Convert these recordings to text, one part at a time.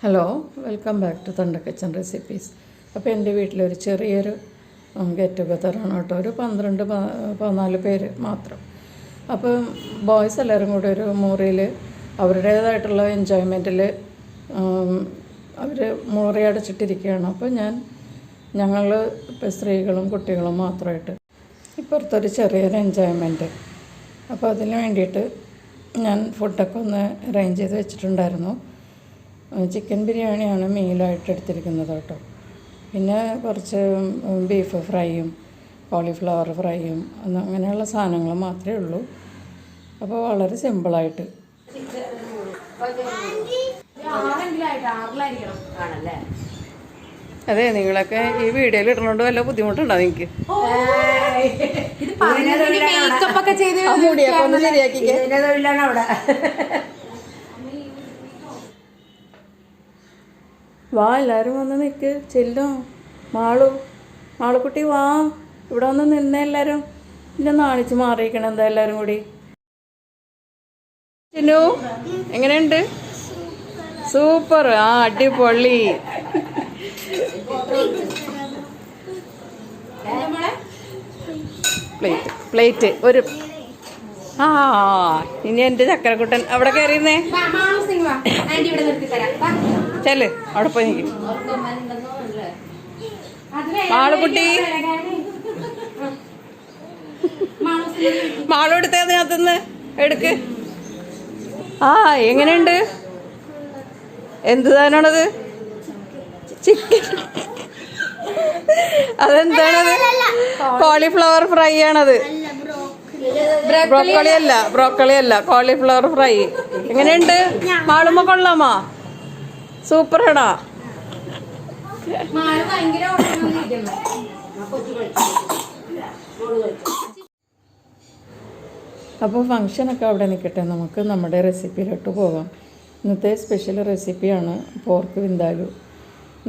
Hello, welcome back to തണ്ട kitchen recipes. അപ്പോൾ എൻ്റെ വീട്ടിലൊരു ചെറിയൊരു ഗെറ്റ് ടുഗദറാണ് കേട്ടോ. ഒരു 12-14 പേര് മാത്രം. അപ്പോൾ ബോയ്സ് എല്ലാവരും കൂടെ ഒരു മുറിയിൽ അവരുടേതായിട്ടുള്ള എൻജോയ്മെൻറ്റിൽ അവർ മുറി അടച്ചിട്ടിരിക്കുകയാണ്. അപ്പോൾ ഞങ്ങൾ ഇപ്പോൾ സ്ത്രീകളും കുട്ടികളും മാത്രമായിട്ട് ഇപ്പുറത്തൊരു ചെറിയൊരു എൻജോയ്മെൻറ്റ്. അപ്പോൾ അതിന് വേണ്ടിയിട്ട് ഞാൻ ഫുഡൊക്കെ ഒന്ന് അറേഞ്ച് ചെയ്ത് വെച്ചിട്ടുണ്ടായിരുന്നു. ചിക്കൻ ബിരിയാണിയാണ് മെയിനായിട്ട് എടുത്തിരിക്കുന്നത് കേട്ടോ. പിന്നെ കുറച്ച് ബീഫ് ഫ്രൈയും കോളിഫ്ലവർ ഫ്രൈയും അങ്ങനെയുള്ള സാധനങ്ങൾ മാത്രമേ ഉള്ളൂ. അപ്പോൾ വളരെ സിമ്പിളായിട്ട്. അതെ, നിങ്ങളൊക്കെ ഈ വീഡിയോയിൽ ഇടുന്നോണ്ട് വല്ല ബുദ്ധിമുട്ടുണ്ടോ നിങ്ങൾക്ക്? മുടിയൊക്കെ ഒന്ന് ശരിയാക്കിക്കേ. വാ, എല്ലാവരും വന്ന് നിൽക്ക്. ചെല്ലും. മാളുക്കുട്ടി വാ, ഇവിടെ വന്ന് നിന്നേ എല്ലാവരും. പിന്നെ നാണിച്ച് മാറിയിരിക്കണം എന്താ എല്ലാവരും കൂടി. ചിന്നു എങ്ങനെയുണ്ട്? സൂപ്പർ. അടിപൊളി. പ്ലേറ്റ് ഒരു ഇനി എൻ്റെ ചക്കരക്കുട്ടൻ അവിടെ കയറിയുന്നേ. ചെല്ല്, അവിടെ പോയി നിൽക്കും. മാളുക്കുട്ടി, മാളു എടുത്തേ, അതിനകത്തുനിന്ന് എടുക്ക്. എങ്ങനെയുണ്ട്? എന്ത് സാധനമാണത്? ചിക്കൻ. അതെന്താണത്? കോളിഫ്ലവർ ഫ്രൈ ആണത്. ബ്രോക്കോളി അല്ല, കോളിഫ്ലവർ ഫ്രൈ. എങ്ങനെയുണ്ട്? മാളുമ്മ കൊള്ളാമാ? സൂപ്പറാടാ. അപ്പോൾ ഫങ്ഷനൊക്കെ അവിടെ നിൽക്കട്ടെ, നമുക്ക് നമ്മുടെ റെസിപ്പിയിലോട്ട് പോകാം. ഇന്നത്തെ സ്പെഷ്യൽ റെസിപ്പിയാണ് പോർക്ക് വിന്താലു.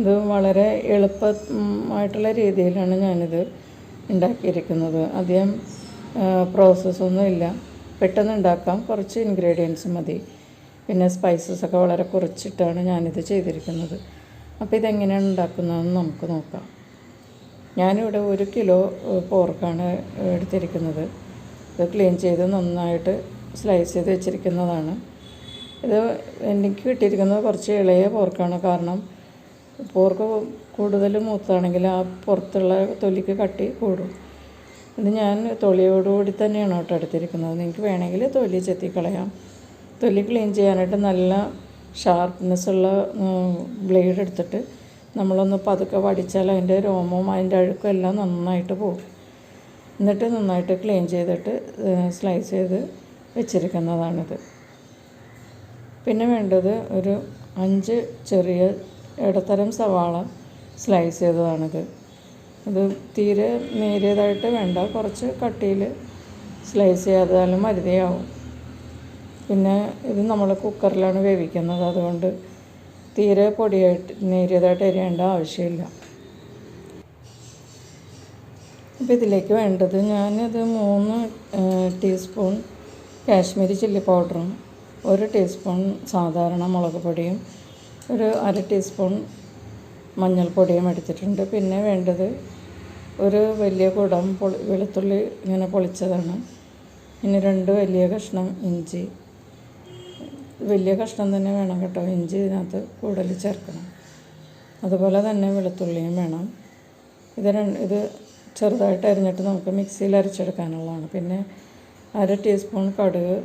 ഇത് വളരെ എളുപ്പമായിട്ടുള്ള രീതിയിലാണ് ഞാനിത് ഉണ്ടാക്കിയിരിക്കുന്നത്. അധികം പ്രോസസ്സൊന്നും ഇല്ല, പെട്ടെന്ന് ഉണ്ടാക്കാം. കുറച്ച് ഇൻഗ്രീഡിയൻസ് മതി. പിന്നെ സ്പൈസസൊക്കെ വളരെ കുറച്ചിട്ടാണ് ഞാനിത് ചെയ്തിരിക്കുന്നത്. അപ്പോൾ ഇതെങ്ങനെയാണ് ഉണ്ടാക്കുന്നതെന്ന് നമുക്ക് നോക്കാം. ഞാനിവിടെ 1 കിലോ പോർക്കാണ് എടുത്തിരിക്കുന്നത്. ഇത് ക്ലീൻ ചെയ്ത് നന്നായിട്ട് സ്ലൈസ് ചെയ്ത് വെച്ചിരിക്കുന്നതാണ്. ഇത് എനിക്ക് കിട്ടിയിരിക്കുന്നത് കുറച്ച് ഇളയ പോർക്കാണ്. കാരണം പോർക്ക് കൂടുതൽ മൂത്താണെങ്കിൽ ആ പുറത്തുള്ള തൊലിക്ക് കട്ടി കൂടും. ഇത് ഞാൻ തൊലിയോടുകൂടി തന്നെയാണ് കേട്ടോ എടുത്തിരിക്കുന്നത്. നിങ്ങൾക്ക് വേണമെങ്കിൽ തൊലി ചെത്തിക്കളയാം. തൊലി ക്ലീൻ ചെയ്യാനായിട്ട് നല്ല ഷാർപ്പ്നെസ്സുള്ള ബ്ലേഡ് എടുത്തിട്ട് നമ്മളൊന്ന് പതുക്കെ വടിച്ചാൽ അതിൻ്റെ രോമവും അതിൻ്റെ അഴുക്കും എല്ലാം നന്നായിട്ട് പോകും. എന്നിട്ട് നന്നായിട്ട് ക്ലീൻ ചെയ്തിട്ട് സ്ലൈസ് ചെയ്ത് വെച്ചിരിക്കുന്നതാണിത്. പിന്നെ വേണ്ടത് ഒരു 5 ചെറിയ ഇടത്തരം സവാള സ്ലൈസ് ചെയ്തതാണിത്. ഇത് തീരെ നേരിയതായിട്ട് വേണ്ട, കുറച്ച് കട്ടിയിൽ സ്ലൈസ് ചെയ്യാതാലും മരുതിയാവും. പിന്നെ ഇത് നമ്മൾ കുക്കറിലാണ് വേവിക്കുന്നത്, അതുകൊണ്ട് തീരെ പൊടിയായിട്ട് നേരിയതായിട്ട് എരിയേണ്ട ആവശ്യമില്ല. അപ്പോൾ ഇതിലേക്ക് വേണ്ടത്, ഞാനിത് 3 ടീസ്പൂൺ കാശ്മീരി ചില്ലി പൗഡറും 1 ടീസ്പൂൺ സാധാരണ മുളക് പൊടിയും 1/2 ടീസ്പൂൺ മഞ്ഞൾപ്പൊടിയും എടുത്തിട്ടുണ്ട്. പിന്നെ വേണ്ടത് ഒരു വലിയ കുടം വെളുത്തുള്ളി ഇങ്ങനെ പൊളിച്ചതാണ്. പിന്നെ 2 വലിയ കഷ്ണം ഇഞ്ചി. വലിയ കഷ്ണം തന്നെ വേണം കേട്ടോ, ഇഞ്ചി ഇതിനകത്ത് കൂടുതൽ ചേർക്കണം. അതുപോലെ തന്നെ വെളുത്തുള്ളിയും വേണം. ഇത് ചെറുതായിട്ട് അരിഞ്ഞിട്ട് നമുക്ക് മിക്സിയിൽ അരച്ചെടുക്കാനുള്ളതാണ്. പിന്നെ 1/2 ടീസ്പൂൺ കടുക്,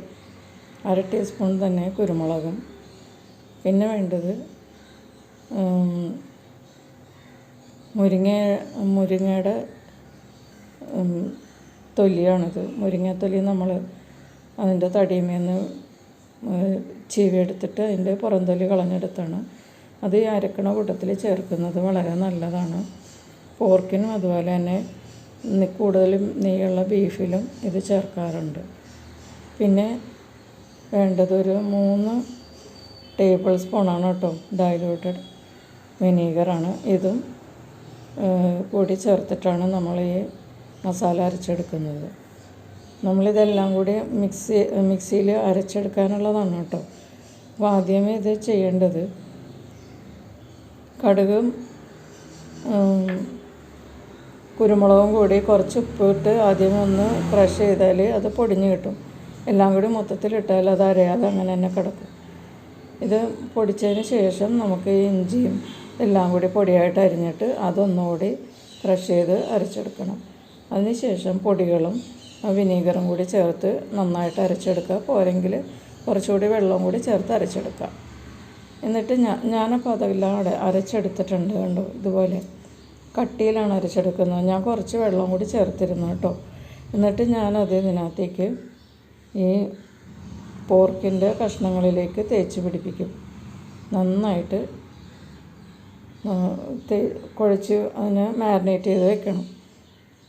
1/2 ടീസ്പൂൺ തന്നെ കുരുമുളകും. പിന്നെ വേണ്ടത് മുരിങ്ങയുടെ തൊലിയാണിത്. മുരിങ്ങത്തൊലി നമ്മൾ അതിൻ്റെ തടിയുമേന്ന് ചീവിയെടുത്തിട്ട് അതിൻ്റെ പുറംതൊലി കളഞ്ഞെടുത്താണ്. അത് ഈ അരക്കണ കൂട്ടത്തിൽ ചേർക്കുന്നത് വളരെ നല്ലതാണ്. പോർക്കിനും അതുപോലെ തന്നെ കൂടുതലും നെയ്യുള്ള ബീഫിലും ഇത് ചേർക്കാറുണ്ട്. പിന്നെ വേണ്ടത് ഒരു 3 ടേബിൾ സ്പൂണാണ് കേട്ടോ ഡൈലൂട്ടഡ് വിനീഗറാണ്. ഇതും കൂടി ചേർത്തിട്ടാണ് നമ്മൾ ഈ മസാല അരച്ചെടുക്കുന്നത്. നമ്മളിതെല്ലാം കൂടി മിക്സിയിൽ അരച്ചെടുക്കാനുള്ളതാണ് കേട്ടോ. അപ്പോൾ ആദ്യമേ ഇത് ചെയ്യേണ്ടത് കടുകും കുരുമുളകും കൂടി കുറച്ച് ഉപ്പിട്ട് ആദ്യം ഒന്ന് ക്രഷ് ചെയ്താൽ അത് പൊടിഞ്ഞ് കിട്ടും. എല്ലാം കൂടി മൊത്തത്തിലിട്ടാൽ അത് അരയാതെ അങ്ങനെ തന്നെ കിടക്കും. ഇത് പൊടിച്ചതിന് ശേഷം നമുക്ക് ഈ ഇഞ്ചിയും എല്ലാം കൂടി പൊടിയായിട്ട് അരിഞ്ഞിട്ട് അതൊന്നുകൂടി ക്രഷ് ചെയ്ത് അരച്ചെടുക്കണം. അതിന് ശേഷം പൊടികളും വിനീഗറും കൂടി ചേർത്ത് നന്നായിട്ട് അരച്ചെടുക്കുക. പോരെങ്കിൽ കുറച്ചുകൂടി വെള്ളവും കൂടി ചേർത്ത് അരച്ചെടുക്കുക. എന്നിട്ട് ഞാനപ്പോൾ അതെല്ലാം അരച്ചെടുത്തിട്ടുണ്ട്. കണ്ടോ, ഇതുപോലെ കട്ടിയിലാണ് അരച്ചെടുക്കുന്നത്. ഞാൻ കുറച്ച് വെള്ളം കൂടി ചേർത്തിരുന്നു കേട്ടോ. എന്നിട്ട് ഞാനത് ഇതിനകത്തേക്ക് ഈ പോർക്കിൻ്റെ കഷ്ണങ്ങളിലേക്ക് തേച്ച് പിടിപ്പിക്കും. നന്നായിട്ട് കുഴച്ച് അതിനെ മാരിനേറ്റ് ചെയ്ത് വെക്കണം.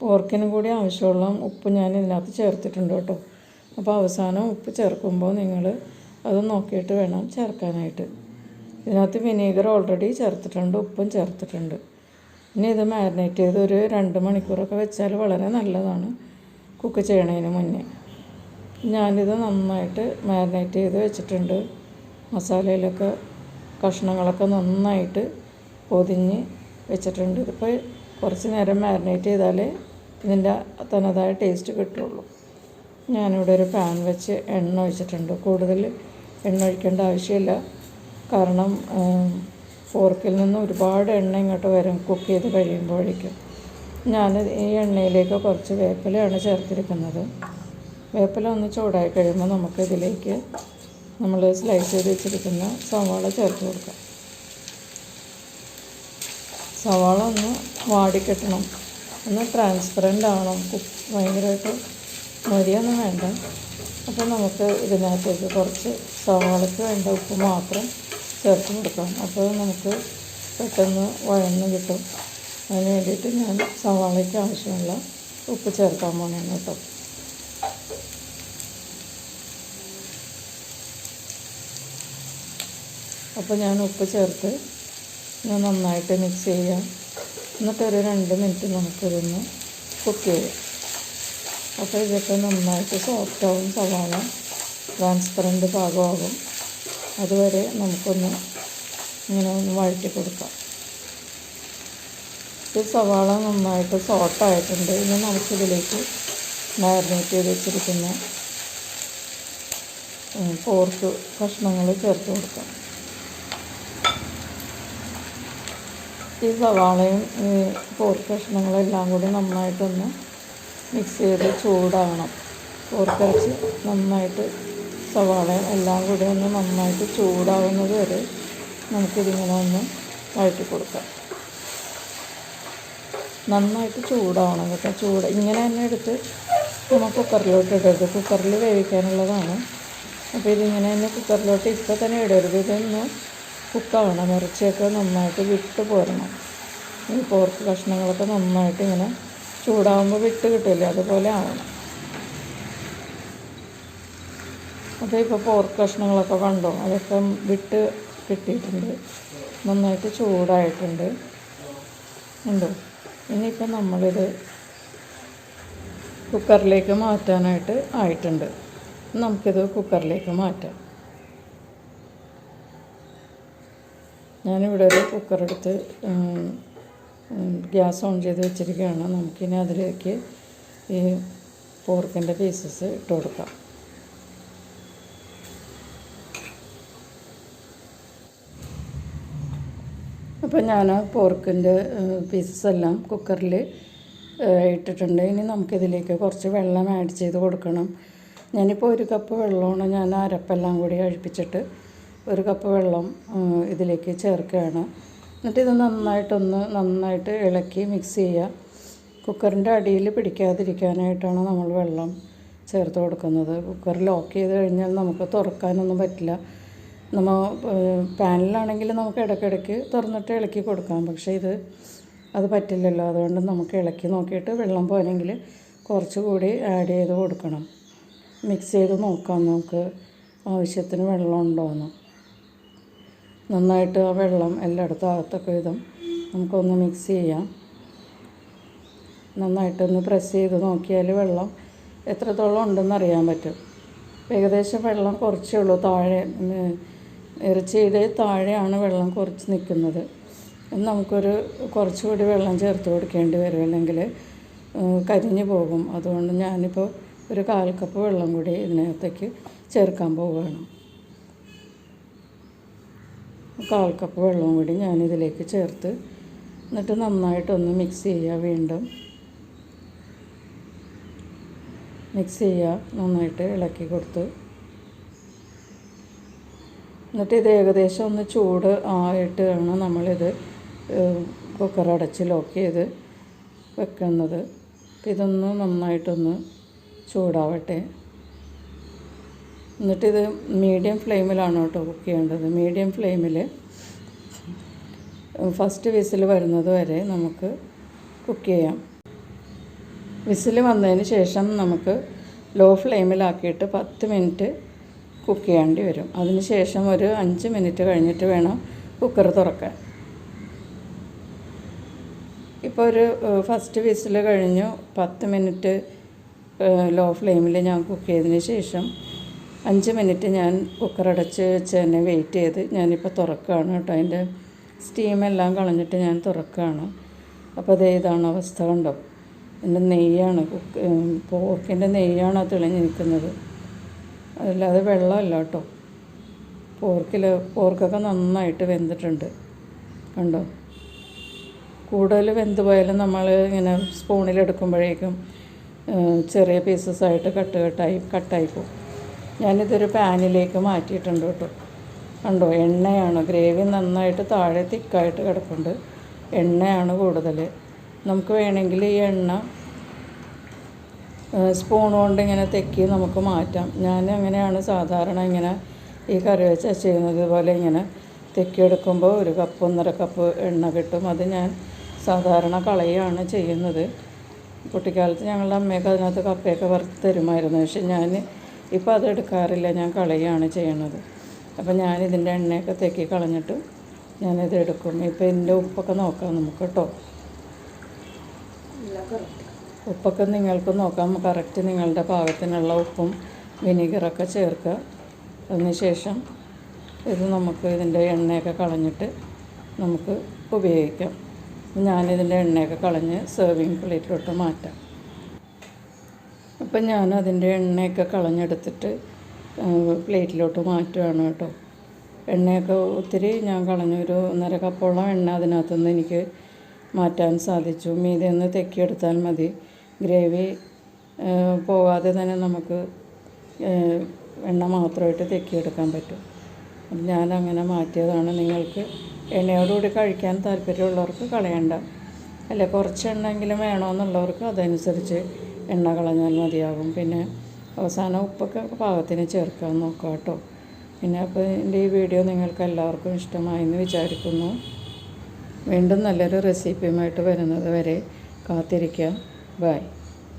പോർക്കിനും കൂടി ആവശ്യമുള്ള ഉപ്പ് ഞാൻ ഇതിനകത്ത് ചേർത്തിട്ടുണ്ട് കേട്ടോ. അപ്പോൾ അവസാനം ഉപ്പ് ചേർക്കുമ്പോൾ നിങ്ങൾ അത് നോക്കിയിട്ട് വേണം ചേർക്കാനായിട്ട്. ഇതിനകത്ത് വിനീഗർ ഓൾറെഡി ചേർത്തിട്ടുണ്ട്, ഉപ്പും ചേർത്തിട്ടുണ്ട്. ഇനി ഇത് മാരിനേറ്റ് ചെയ്ത് ഒരു 2 മണിക്കൂറൊക്കെ വെച്ചാൽ വളരെ നല്ലതാണ് കുക്ക് ചെയ്യണതിന് മുന്നേ. ഞാനിത് നന്നായിട്ട് മാരിനേറ്റ് ചെയ്ത് വെച്ചിട്ടുണ്ട്. മസാലയിലൊക്കെ കഷ്ണങ്ങളൊക്കെ നന്നായിട്ട് പൊതിഞ്ഞ് വെച്ചിട്ടുണ്ട്. ഇതിപ്പോൾ കുറച്ച് നേരം മാരിനേറ്റ് ചെയ്താലേ ഇതിൻ്റെ തനതായ ടേസ്റ്റ് കിട്ടുള്ളൂ. ഞാനിവിടെ ഒരു പാൻ വെച്ച് എണ്ണ ഒഴിച്ചിട്ടുണ്ട്. കൂടുതൽ എണ്ണ ഒഴിക്കേണ്ട ആവശ്യമില്ല. കാരണം പോർക്കിൽ നിന്ന് ഒരുപാട് എണ്ണ ഇങ്ങോട്ട് വരും കുക്ക് ചെയ്ത് കഴിയുമ്പോഴേക്കും. ഞാൻ ഈ എണ്ണയിലേക്ക് കുറച്ച് വേപ്പിലയാണ് ചേർത്തിരിക്കുന്നത്. വേപ്പില ഒന്ന് ചൂടായി കഴിയുമ്പോൾ നമുക്ക് ഇതിലേക്ക് നമ്മൾ സ്ലൈസ് ചെയ്ത് വെച്ചിരിക്കുന്ന സവാള ചേർത്ത് കൊടുക്കാം. സവാള ഒന്ന് വാടിക്കിട്ടണം, ഒന്ന് ട്രാൻസ്പെറൻ്റ് ആവണം. ഭയങ്കരമായിട്ട് മൊരിയൊന്നും വേണ്ട. അപ്പോൾ നമുക്ക് ഇതിനകത്തേക്ക് കുറച്ച് സവാളയ്ക്ക് വേണ്ട ഉപ്പ് മാത്രം ചേർത്ത് കൊടുക്കാം. അപ്പോൾ നമുക്ക് പെട്ടെന്ന് വഴന്ന് കിട്ടും. അതിന് വേണ്ടിയിട്ട് ഞാൻ സവാളയ്ക്ക് ആവശ്യമുള്ള ഉപ്പ് ചേർക്കാൻ പോകണം കേട്ടോ. അപ്പോൾ ഞാൻ ഉപ്പ് ചേർത്ത് ഞാൻ നന്നായിട്ട് മിക്സ് ചെയ്യാം. എന്നിട്ടൊരു 2 മിനിറ്റ് നമുക്കിതൊന്ന് കുക്ക് ചെയ്യാം. അപ്പോൾ ഇതൊക്കെ നന്നായിട്ട് സോഫ്റ്റാവും, സവാള ട്രാൻസ്പെറൻറ്റ് പാകമാകും. അതുവരെ നമുക്കൊന്ന് ഇങ്ങനെ ഒന്ന് വഴറ്റി കൊടുക്കാം. ഈ സവാള നന്നായിട്ട് സോട്ടായിട്ടുണ്ട്. ഇനി നമുക്കിതിലേക്ക് മാരിനേറ്റ് ചെയ്ത് വെച്ചിരിക്കുന്ന പോർക്ക് കഷ്ണങ്ങൾ ചേർത്ത് കൊടുക്കാം. ഈ സവാളയും ഈ പോർക്ക് കഷ്ണങ്ങളെല്ലാം കൂടി നന്നായിട്ടൊന്ന് മിക്സ് ചെയ്ത് ചൂടാകണം. പോർക്കിറച്ചി നന്നായിട്ട് സവാളയും എല്ലാം കൂടി ഒന്ന് നന്നായിട്ട് ചൂടാവുന്നത് വരെ നമുക്കിതിങ്ങനെ ഒന്ന് വഴറ്റി കൊടുക്കാം. നന്നായിട്ട് ചൂടാവണം കേട്ടോ. ഇങ്ങനെ തന്നെ എടുത്ത് നമ്മൾ കുക്കറിലോട്ട് ഇടരുത്. കുക്കറിൽ വേവിക്കാനുള്ളതാണ്. അപ്പോൾ ഇതിങ്ങനെ തന്നെ കുക്കറിലോട്ട് ഇപ്പോൾ തന്നെ ഇടരുത്. ഇതൊന്ന് കുക്കാവണം. ഇറച്ചിയൊക്കെ നന്നായിട്ട് വിട്ട് പോരണം. ഈ പോർക്ക് കഷ്ണങ്ങളൊക്കെ നന്നായിട്ട് ഇങ്ങനെ ചൂടാകുമ്പോൾ വിട്ട് കിട്ടില്ല, അതുപോലെ ആവണം. അപ്പോൾ ഇപ്പോൾ പോർക്ക് കഷ്ണങ്ങളൊക്കെ കണ്ടോ, അതൊക്കെ വിട്ട് കിട്ടിയിട്ടുണ്ട്, നന്നായിട്ട് ചൂടായിട്ടുണ്ട് ഉണ്ടോ. ഇനിയിപ്പോൾ നമ്മളിത് കുക്കറിലേക്ക് മാറ്റാനായിട്ട് ആയിട്ടുണ്ട്. നമുക്കിത് കുക്കറിലേക്ക് മാറ്റാം. ഞാനിവിടെ ഒരു കുക്കറെടുത്ത് ഗ്യാസ് ഓൺ ചെയ്ത് വെച്ചിരിക്കുകയാണ്. നമുക്കിനി അതിലേക്ക് ഈ പോർക്കിൻ്റെ പീസസ് ഇട്ട് കൊടുക്കാം. അപ്പോൾ ഞാൻ പോർക്കിൻ്റെ പീസസ് എല്ലാം കുക്കറിൽ ഇട്ടിട്ടുണ്ട്. ഇനി നമുക്കിതിലേക്ക് കുറച്ച് വെള്ളം ആഡ് ചെയ്ത് കൊടുക്കണം. ഞാനിപ്പോൾ 1 കപ്പ് വെള്ളമാണ് ഞാൻ അരപ്പെല്ലാം കൂടി കഴിപ്പിച്ചിട്ട് 1 കപ്പ് വെള്ളം ഇതിലേക്ക് ചേർക്കുകയാണ്. എന്നിട്ട് ഇത് നന്നായിട്ട് ഇളക്കി മിക്സ് ചെയ്യുക. കുക്കറിൻ്റെ അടിയിൽ പിടിക്കാതിരിക്കാനായിട്ടാണ് നമ്മൾ വെള്ളം ചേർത്ത് കൊടുക്കുന്നത്. കുക്കർ ലോക്ക് ചെയ്ത് കഴിഞ്ഞാൽ നമുക്ക് തുറക്കാനൊന്നും പറ്റില്ല. നമ്മൾ പാനിലാണെങ്കിൽ നമുക്ക് ഇടയ്ക്കിടയ്ക്ക് തുറന്നിട്ട് ഇളക്കി കൊടുക്കാം. പക്ഷേ അത് പറ്റില്ലല്ലോ. അതുകൊണ്ട് നമുക്ക് ഇളക്കി നോക്കിയിട്ട് വെള്ളം പോരെങ്കിൽ കുറച്ചുകൂടി ആഡ് ചെയ്ത് കൊടുക്കണം. മിക്സ് ചെയ്ത് നോക്കാം നമുക്ക് ആവശ്യത്തിന് വെള്ളം ഉണ്ടോയെന്ന്. നന്നായിട്ട് ആ വെള്ളം എല്ലായിടത്തും ആകത്തക്ക വിധം നമുക്കൊന്ന് മിക്സ് ചെയ്യാം. നന്നായിട്ടൊന്ന് പ്രസ് ചെയ്ത് നോക്കിയാൽ വെള്ളം എത്രത്തോളം ഉണ്ടെന്ന് അറിയാൻ പറ്റും. ഏകദേശം വെള്ളം കുറച്ചേ ഉള്ളൂ. ഇറച്ചിയുടെ താഴെയാണ് വെള്ളം കുറച്ച് നിൽക്കുന്നത്. നമുക്കൊരു കുറച്ചുകൂടി വെള്ളം ചേർത്ത് കൊടുക്കേണ്ടി വരും, അല്ലെങ്കിൽ കരിഞ്ഞു പോകും. അതുകൊണ്ട് ഞാനിപ്പോൾ ഒരു 1/4 കപ്പ് വെള്ളം കൂടി ഇതിനകത്തേക്ക് ചേർക്കാൻ പോവുകയാണ്. 1/4 കപ്പ് വെള്ളം കൂടി ഞാനിതിലേക്ക് ചേർത്ത് എന്നിട്ട് നന്നായിട്ടൊന്ന് മിക്സ് ചെയ്യുക. വീണ്ടും മിക്സ് ചെയ്യുക, നന്നായിട്ട് ഇളക്കി കൊടുത്ത്. എന്നിട്ട് ഇത് ഏകദേശം ഒന്ന് ചൂട് ആയിട്ട് വേണം നമ്മളിത് കുക്കർ അടച്ച് ലോക്ക് ചെയ്ത് വെക്കുന്നത്. ഇതൊന്ന് നന്നായിട്ടൊന്ന് ചൂടാവട്ടെ. എന്നിട്ടിത് മീഡിയം ഫ്ലെയിമിലാണ് കേട്ടോ കുക്ക് ചെയ്യേണ്ടത്. മീഡിയം ഫ്ലെയിമിൽ ഫസ്റ്റ് വിസിൽ വരുന്നത് വരെ നമുക്ക് കുക്ക് ചെയ്യാം. വിസിൽ വന്നതിന് ശേഷം നമുക്ക് ലോ ഫ്ലെയിമിലാക്കിയിട്ട് 10 മിനിറ്റ് കുക്ക് ചെയ്യേണ്ടി വരും. അതിന് ശേഷം ഒരു 5 മിനിറ്റ് കഴിഞ്ഞിട്ട് വേണം കുക്കർ തുറക്കാൻ. ഇപ്പോൾ ഒരു ഫസ്റ്റ് വിസിൽ കഴിഞ്ഞു. 10 മിനിറ്റ് ലോ ഫ്ലെയിമിൽ ഞാൻ കുക്ക് ചെയ്തതിന് ശേഷം 5 മിനിറ്റ് ഞാൻ കുക്കർ അടച്ച് വെച്ച് തന്നെ വെയിറ്റ് ചെയ്ത് ഞാനിപ്പോൾ തുറക്കുകയാണ് കേട്ടോ. അതിൻ്റെ സ്റ്റീമെല്ലാം കളഞ്ഞിട്ട് ഞാൻ തുറക്കുകയാണ്. അപ്പോൾ അതേ ഇതാണ് അവസ്ഥ, കണ്ടോ. എൻ്റെ നെയ്യാണ് പോർക്കിൻ്റെ നെയ്യാണ് തെളിഞ്ഞ് നിൽക്കുന്നത്, അല്ലാതെ വെള്ളമല്ല കേട്ടോ. പോർക്കൊക്കെ നന്നായിട്ട് വെന്തിട്ടുണ്ട്, കണ്ടോ. കൂടുതൽ വെന്ത് പോയാലും നമ്മൾ ഇങ്ങനെ സ്പൂണിലെടുക്കുമ്പോഴേക്കും ചെറിയ പീസസായിട്ട് കട്ടായി പോകും. ഞാനിതൊരു പാനിലേക്ക് മാറ്റിയിട്ടുണ്ട് കേട്ടോ. കണ്ടോ, എണ്ണയാണ്. ഗ്രേവി നന്നായിട്ട് താഴെ തിക്കായിട്ട് കിടപ്പുണ്ട്. എണ്ണയാണ് കൂടുതൽ. നമുക്ക് വേണമെങ്കിൽ ഈ എണ്ണ സ്പൂൺ കൊണ്ട് ഇങ്ങനെ തെക്കി നമുക്ക് മാറ്റാം. ഞാൻ അങ്ങനെയാണ് സാധാരണ ഇങ്ങനെ ഈ കറി വെച്ച് ചെയ്യുന്നത്. ഇതുപോലെ ഇങ്ങനെ തെക്കിയെടുക്കുമ്പോൾ 1 കപ്പ് 1.5 കപ്പ് എണ്ണ കിട്ടും. അത് ഞാൻ സാധാരണ കളയാണ് ചെയ്യുന്നത്. കുട്ടിക്കാലത്ത് ഞങ്ങളുടെ അമ്മയൊക്കെ അതിനകത്ത് കപ്പയൊക്കെ വറുത്ത് തരുമായിരുന്നു. പക്ഷെ ഞാൻ ഇപ്പോൾ അത് എടുക്കാറില്ല, ഞാൻ കളയാണ് ചെയ്യണത്. അപ്പോൾ ഞാനിതിൻ്റെ എണ്ണയൊക്കെ തെക്കി കളഞ്ഞിട്ട് ഞാനിത് എടുക്കും. ഇപ്പോൾ ഇതിൻ്റെ ഉപ്പൊക്കെ നോക്കാം നമുക്ക് കേട്ടോ. ഉപ്പൊക്കെ നിങ്ങൾക്ക് നോക്കാം, കറക്റ്റ് നിങ്ങളുടെ പാകത്തിനുള്ള ഉപ്പും വിനീഗറൊക്കെ ചേർക്കുക. അതിന് ശേഷം ഇത് നമുക്ക് ഇതിൻ്റെ എണ്ണയൊക്കെ കളഞ്ഞിട്ട് നമുക്ക് ഉപയോഗിക്കാം. ഞാനിതിൻ്റെ എണ്ണയൊക്കെ കളഞ്ഞ് സെർവിങ് പ്ലേറ്റിലോട്ട് മാറ്റാം. അപ്പം ഞാനതിൻ്റെ എണ്ണയൊക്കെ കളഞ്ഞെടുത്തിട്ട് പ്ലേറ്റിലോട്ട് മാറ്റുകയാണ് കേട്ടോ. എണ്ണയൊക്കെ ഒത്തിരി ഞാൻ കളഞ്ഞു. ഒരു 1.5 കപ്പോളം എണ്ണ അതിനകത്തുനിന്ന് എനിക്ക് മാറ്റാൻ സാധിച്ചു. മീതെ ഒന്ന് തെക്കിയെടുത്താൽ മതി. ഗ്രേവി പോകാതെ തന്നെ നമുക്ക് എണ്ണ മാത്രമായിട്ട് തെക്കിയെടുക്കാൻ പറ്റും. ഞാനങ്ങനെ മാറ്റിയതാണ്. നിങ്ങൾക്ക് എണ്ണയോടുകൂടി കഴിക്കാൻ താല്പര്യമുള്ളവർക്ക് കളയണ്ട, അല്ല കുറച്ച് എണ്ണെങ്കിലും വേണമെന്നുള്ളവർക്ക് അതനുസരിച്ച് എണ്ണ കളഞ്ഞാൽ മതിയാകും. പിന്നെ അവസാനം ഉപ്പൊക്കെ പാകത്തിന് ചേർക്കാൻ നോക്കാം കേട്ടോ. പിന്നെ അപ്പോൾ എൻ്റെ ഈ വീഡിയോ നിങ്ങൾക്ക് എല്ലാവർക്കും ഇഷ്ടമായെന്ന് വിചാരിക്കുന്നു. വീണ്ടും നല്ലൊരു റെസിപ്പിയുമായിട്ട് വരുന്നത് വരെ കാത്തിരിക്കുക. ബൈ.